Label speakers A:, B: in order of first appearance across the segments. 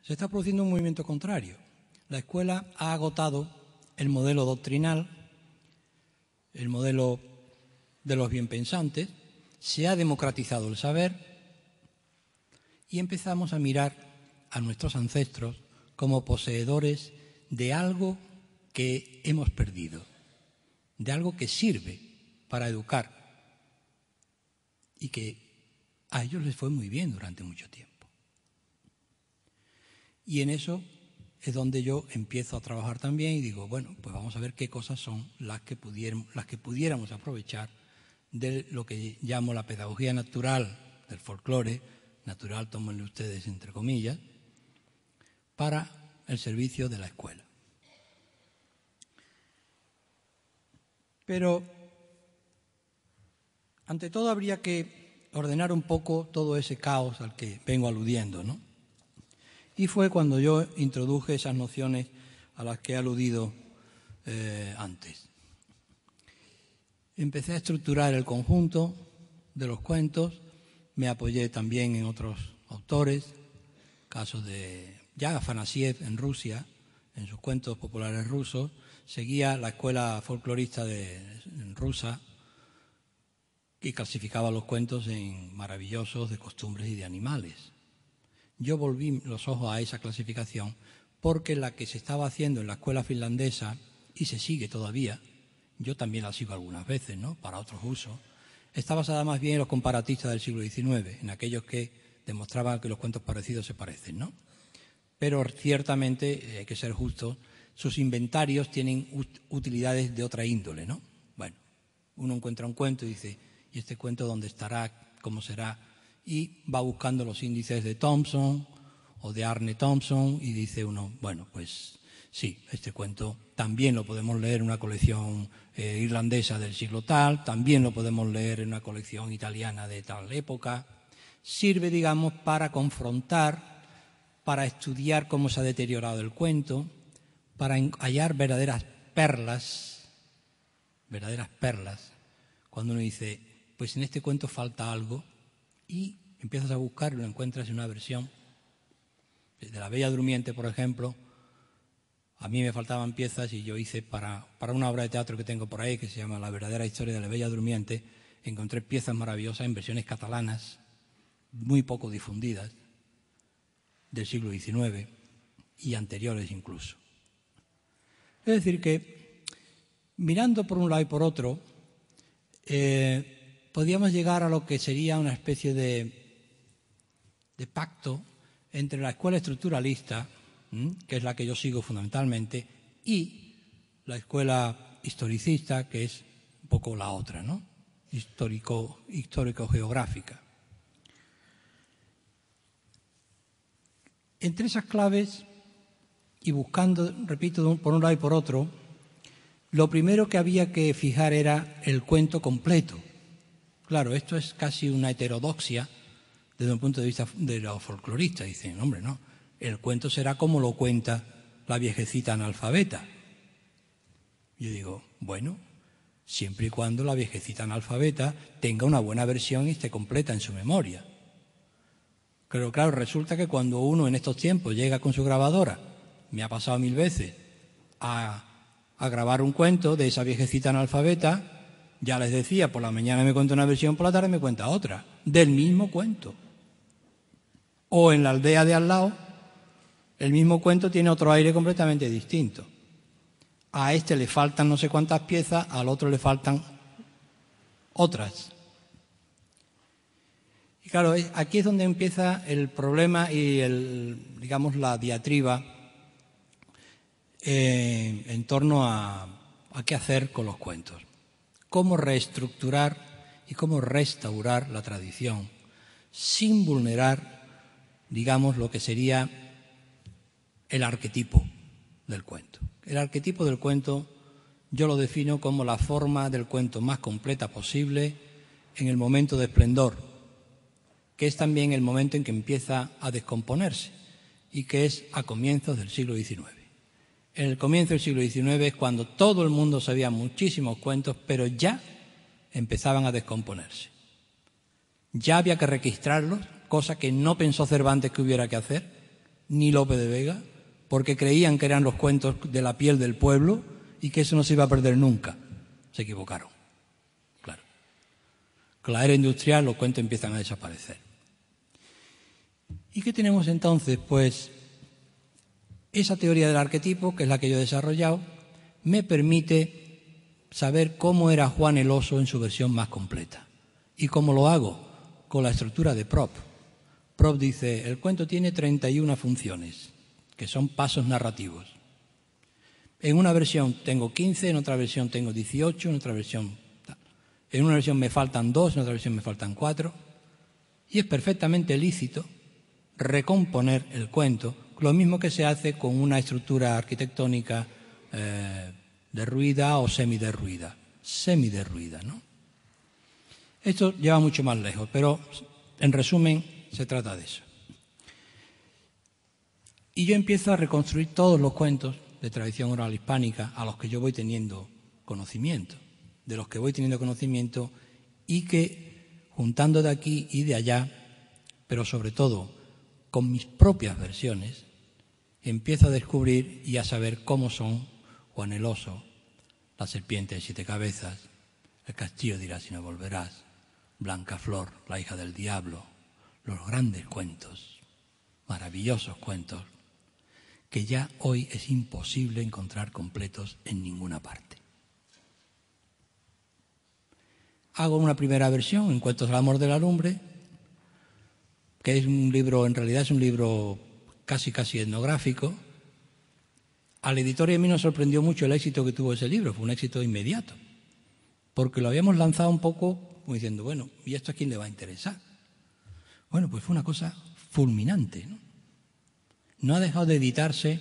A: Se está produciendo un movimiento contrario. La escuela ha agotado el modelo doctrinal, el modelo de los bienpensantes, se ha democratizado el saber y empezamos a mirar a nuestros ancestros como poseedores de algo que hemos perdido, de algo que sirve para educar y que a ellos les fue muy bien durante mucho tiempo. Y en eso es donde yo empiezo a trabajar también y digo, bueno, pues vamos a ver qué cosas son las que pudiéramos aprovechar de lo que llamo la pedagogía natural del folclore, natural, tómenlo ustedes entre comillas, para el servicio de la escuela. Pero, ante todo, habría que ordenar un poco todo ese caos al que vengo aludiendo, ¿no? Y fue cuando yo introduje esas nociones a las que he aludido antes. Empecé a estructurar el conjunto de los cuentos, me apoyé también en otros autores, casos de Afanasiev en Rusia, en sus cuentos populares rusos, seguía la escuela folclorista rusa y clasificaba los cuentos en maravillosos de costumbres y de animales. Yo volví los ojos a esa clasificación porque la que se estaba haciendo en la escuela finlandesa, y se sigue todavía, yo también la sigo algunas veces, ¿no?, para otros usos, está basada más bien en los comparatistas del siglo XIX, en aquellos que demostraban que los cuentos parecidos se parecen, ¿no? Pero ciertamente, hay que ser justos, sus inventarios tienen utilidades de otra índole, ¿no? Bueno, uno encuentra un cuento y dice, ¿y este cuento dónde estará? ¿Cómo será? Y va buscando los índices de Thompson o de Arne Thompson y dice uno, bueno, pues sí, este cuento también lo podemos leer en una colección irlandesa del siglo tal, también lo podemos leer en una colección italiana de tal época. Sirve, digamos, para confrontar, para estudiar cómo se ha deteriorado el cuento, para hallar verdaderas perlas, cuando uno dice, pues en este cuento falta algo, y empiezas a buscar y lo encuentras en una versión de La Bella Durmiente, por ejemplo. A mí me faltaban piezas y yo hice para una obra de teatro que tengo por ahí que se llama La verdadera historia de La Bella Durmiente, encontré piezas maravillosas en versiones catalanas, muy poco difundidas, del siglo XIX y anteriores incluso. Es decir que, mirando por un lado y por otro, podríamos llegar a lo que sería una especie de pacto entre la escuela estructuralista, que es la que yo sigo fundamentalmente, y la escuela historicista, que es un poco la otra, ¿no?, histórico-geográfica. Entre esas claves, y buscando, repito, por un lado y por otro, lo primero que había que fijar era el cuento completo. Claro, esto es casi una heterodoxia desde un punto de vista de los folcloristas. Dicen, hombre, no, el cuento será como lo cuenta la viejecita analfabeta. Yo digo, bueno, siempre y cuando la viejecita analfabeta tenga una buena versión y esté completa en su memoria. Pero claro, resulta que cuando uno en estos tiempos llega con su grabadora, me ha pasado 1000 veces, a grabar un cuento de esa viejecita analfabeta, ya les decía, por la mañana me cuenta una versión, por la tarde me cuenta otra, del mismo cuento. O en la aldea de al lado, el mismo cuento tiene otro aire completamente distinto. A este le faltan no sé cuántas piezas, al otro le faltan otras. Y claro, aquí es donde empieza el problema y digamos, la diatriba en torno a qué hacer con los cuentos. Cómo reestructurar y cómo restaurar la tradición sin vulnerar, digamos, lo que sería el arquetipo del cuento. El arquetipo del cuento yo lo defino como la forma del cuento más completa posible en el momento de esplendor, que es también el momento en que empieza a descomponerse y que es a comienzos del siglo XIX. En el comienzo del siglo XIX es cuando todo el mundo sabía muchísimos cuentos, pero ya empezaban a descomponerse. Ya había que registrarlos, cosa que no pensó Cervantes que hubiera que hacer, ni Lope de Vega, porque creían que eran los cuentos de la piel del pueblo y que eso no se iba a perder nunca. Se equivocaron, claro. Con la era industrial los cuentos empiezan a desaparecer. ¿Y qué tenemos entonces? Pues esa teoría del arquetipo, que es la que yo he desarrollado, me permite saber cómo era Juan el Oso en su versión más completa. ¿Y cómo lo hago? Con la estructura de Propp. Propp dice, el cuento tiene 31 funciones, que son pasos narrativos. En una versión tengo 15, en otra versión tengo 18, en otra versión... En una versión me faltan 2, en otra versión me faltan 4. Y es perfectamente lícito recomponer el cuento, lo mismo que se hace con una estructura arquitectónica derruida o semiderruida. Semiderruida, ¿no? Esto lleva mucho más lejos, pero en resumen se trata de eso. Y yo empiezo a reconstruir todos los cuentos de tradición oral hispánica a los que yo voy teniendo conocimiento, de los que voy teniendo conocimiento y que, juntando de aquí y de allá, pero sobre todo con mis propias versiones, empiezo a descubrir y a saber cómo son Juan el Oso, la serpiente de 7 cabezas, el castillo dirás si no volverás, Blanca Flor, la hija del diablo, los grandes cuentos, maravillosos cuentos, que ya hoy es imposible encontrar completos en ninguna parte. Hago una primera versión, en Cuentos del amor de la lumbre, que es un libro, en realidad es un libro casi etnográfico. Al editor y a mí nos sorprendió mucho el éxito que tuvo ese libro, fue un éxito inmediato, porque lo habíamos lanzado un poco como diciendo, bueno, ¿y esto a quién le va a interesar? Bueno, pues fue una cosa fulminante, ¿no? No ha dejado de editarse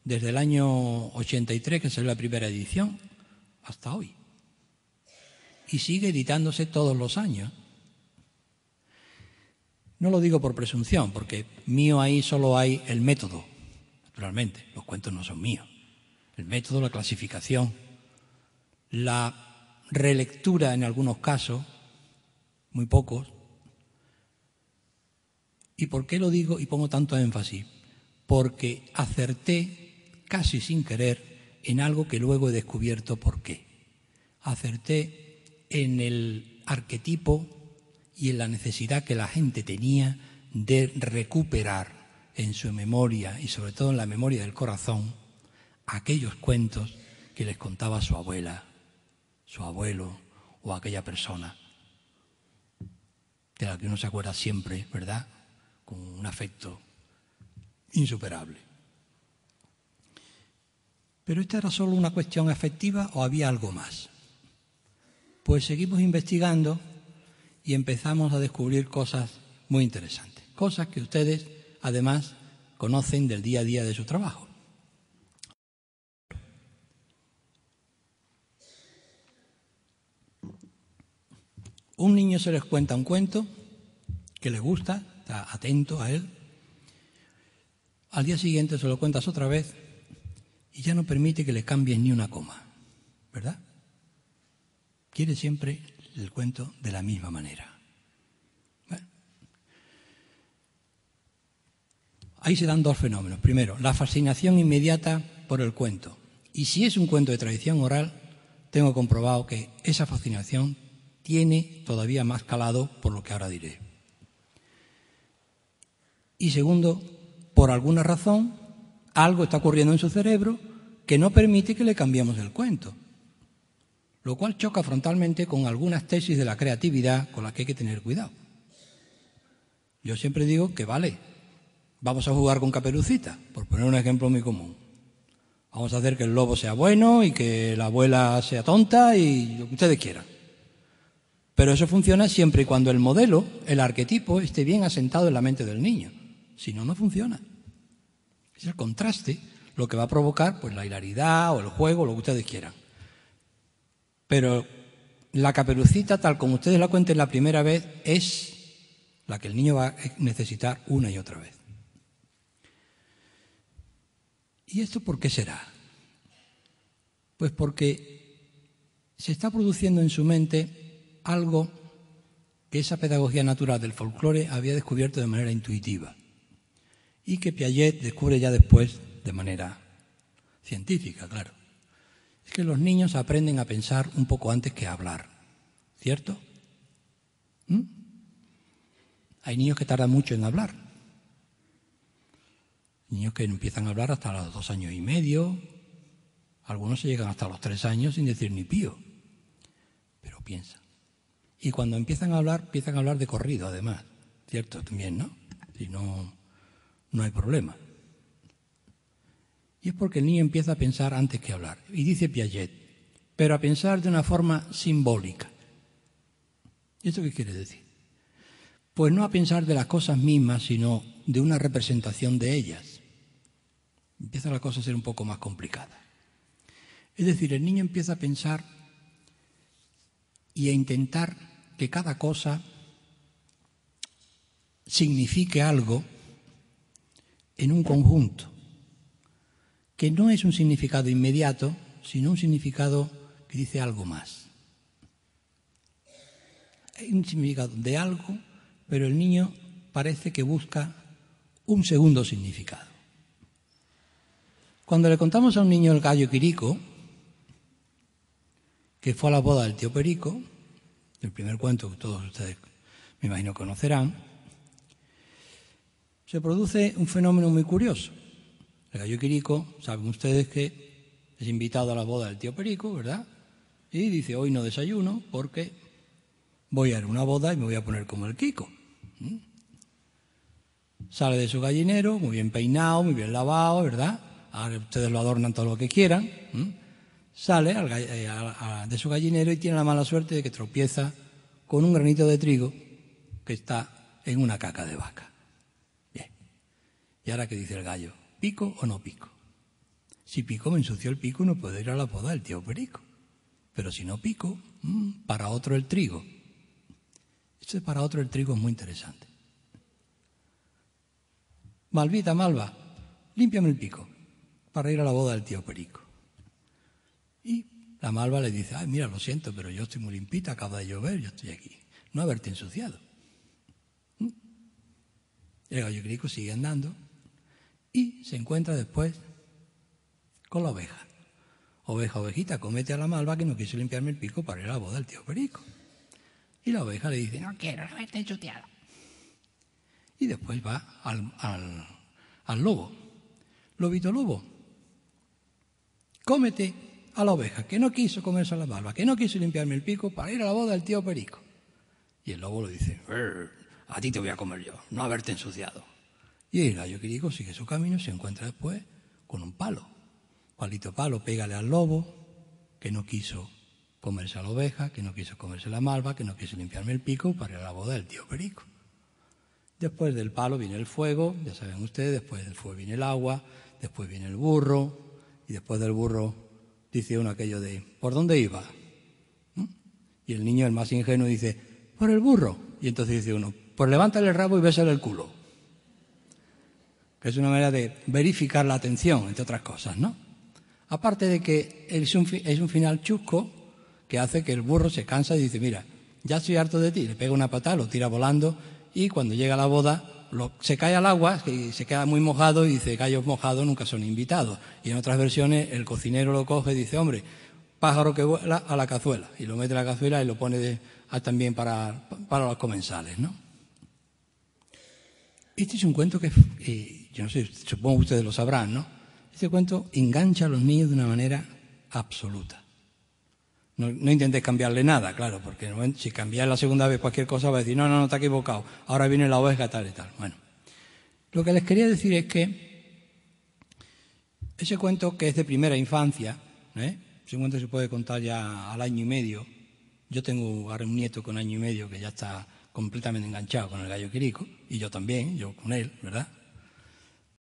A: desde el año 83, que salió la primera edición, hasta hoy. Y sigue editándose todos los años. No lo digo por presunción, porque mío ahí solo hay el método, naturalmente, los cuentos no son míos. El método, la clasificación, la relectura en algunos casos, muy pocos. ¿Y por qué lo digo y pongo tanto énfasis? Porque acerté, casi sin querer, en algo que luego he descubierto por qué. Acerté en el arquetipo y en la necesidad que la gente tenía de recuperar en su memoria y sobre todo en la memoria del corazón aquellos cuentos que les contaba su abuela, su abuelo o aquella persona de la que uno se acuerda siempre, ¿verdad?, con un afecto insuperable. ¿Pero esta era solo una cuestión afectiva o había algo más? Pues seguimos investigando y empezamos a descubrir cosas muy interesantes, cosas que ustedes además conocen del día a día de su trabajo. Un niño se les cuenta un cuento que le gusta, está atento a él. Al día siguiente se lo cuentas otra vez y ya no permite que le cambies ni una coma, ¿verdad? Quiere siempre el cuento de la misma manera. Bueno, ahí se dan dos fenómenos. Primero, la fascinación inmediata por el cuento. Y si es un cuento de tradición oral, tengo comprobado que esa fascinación tiene todavía más calado por lo que ahora diré. Y segundo, por alguna razón, algo está ocurriendo en su cerebro que no permite que le cambiemos el cuento, lo cual choca frontalmente con algunas tesis de la creatividad con las que hay que tener cuidado. Yo siempre digo que vale, vamos a jugar con Caperucita, por poner un ejemplo muy común. Vamos a hacer que el lobo sea bueno y que la abuela sea tonta y lo que ustedes quieran. Pero eso funciona siempre y cuando el modelo, el arquetipo, esté bien asentado en la mente del niño. Si no, no funciona. Es el contraste lo que va a provocar pues la hilaridad o el juego, lo que ustedes quieran. Pero la Caperucita, tal como ustedes la cuenten la primera vez, es la que el niño va a necesitar una y otra vez. ¿Y esto por qué será? Pues porque se está produciendo en su mente algo que esa pedagogía natural del folclore había descubierto de manera intuitiva. y que Piaget descubre ya después de manera científica, claro. Es que los niños aprenden a pensar un poco antes que a hablar, ¿cierto? Hay niños que tardan mucho en hablar. Niños que empiezan a hablar hasta los 2 años y medio. Algunos se llegan hasta los 3 años sin decir ni pío. Pero piensan. Y cuando empiezan a hablar de corrido, además. ¿Cierto? También, ¿no? Si no, no hay problema. Y es porque el niño empieza a pensar antes que a hablar. Y dice Piaget, pero a pensar de una forma simbólica. ¿Y esto qué quiere decir? Pues no a pensar de las cosas mismas, sino de una representación de ellas. Empieza la cosa a ser un poco más complicada. Es decir, el niño empieza a pensar y a intentar que cada cosa signifique algo en un conjunto, que no es un significado inmediato, sino un significado que dice algo más. Hay un significado de algo, pero el niño parece que busca un segundo significado. Cuando le contamos a un niño el gallo Quirico, que fue a la boda del tío Perico, el primer cuento que todos ustedes me imagino conocerán, se produce un fenómeno muy curioso. El gallo Quirico, saben ustedes que es invitado a la boda del tío Perico, ¿verdad? Y dice, hoy no desayuno porque voy a ir a una boda y me voy a poner como el Quico. Sale de su gallinero, muy bien peinado, muy bien lavado, ¿verdad? Ahora ustedes lo adornan todo lo que quieran. Sale de su gallinero y tiene la mala suerte de que tropieza con un granito de trigo que está en una caca de vaca. Bien. ¿Y ahora qué dice el gallo? ¿Pico o no pico? Si pico, me ensució el pico, no puedo ir a la boda del tío Perico. Pero si no pico, para otro el trigo. Esto de para otro el trigo es muy interesante. Malvita, Malva, límpiame el pico para ir a la boda del tío Perico. Y la Malva le dice, ay, mira, lo siento, pero yo estoy muy limpita, acaba de llover, yo estoy aquí. No haberte ensuciado. El gallo Quirico sigue andando y se encuentra después con la oveja. Oveja, ovejita, comete a la Malva que no quiso limpiarme el pico para ir a la boda del tío Perico. Y la oveja le dice, no quiero haberte ensuciado. Y después va al lobo. Lobito lobo, cómete a la oveja, que no quiso comerse a la Malva, que no quiso limpiarme el pico para ir a la boda del tío Perico. Y el lobo le dice, a ti te voy a comer yo, no haberte ensuciado. Y el gallo Quirico sigue su camino y se encuentra después con un palo. Palito palo, pégale al lobo, que no quiso comerse a la oveja, que no quiso comerse la Malva, que no quiso limpiarme el pico para ir a la boda del tío Perico. Después del palo viene el fuego, ya saben ustedes, después del fuego viene el agua, después viene el burro, y después del burro dice uno aquello de, ¿por dónde iba? Y el niño, el más ingenuo, dice, por el burro. Y entonces dice uno, pues levántale el rabo y bésale el culo. Que es una manera de verificar la atención, entre otras cosas, ¿no? Aparte de que es un final chusco que hace que el burro se cansa y dice, mira, ya estoy harto de ti, le pega una patada, lo tira volando, y cuando llega a la boda se cae al agua y se queda muy mojado y dice, gallos mojados nunca son invitados. Y en otras versiones el cocinero lo coge y dice, hombre, pájaro que vuela a la cazuela. Y lo mete en la cazuela y lo pone también para los comensales, ¿no? Este es un cuento que, yo no sé, supongo que ustedes lo sabrán, ¿no? Este cuento engancha a los niños de una manera absoluta. No intentes cambiarle nada, claro, porque si cambias la segunda vez cualquier cosa va a decir, no, está equivocado, ahora viene la oveja tal y tal. Bueno, lo que les quería decir es que ese cuento que es de primera infancia, ese cuento se puede contar ya al año y medio. Yo tengo ahora un nieto con 1 año y medio que ya está completamente enganchado con el gallo Quirico, y yo también, yo con él, ¿verdad?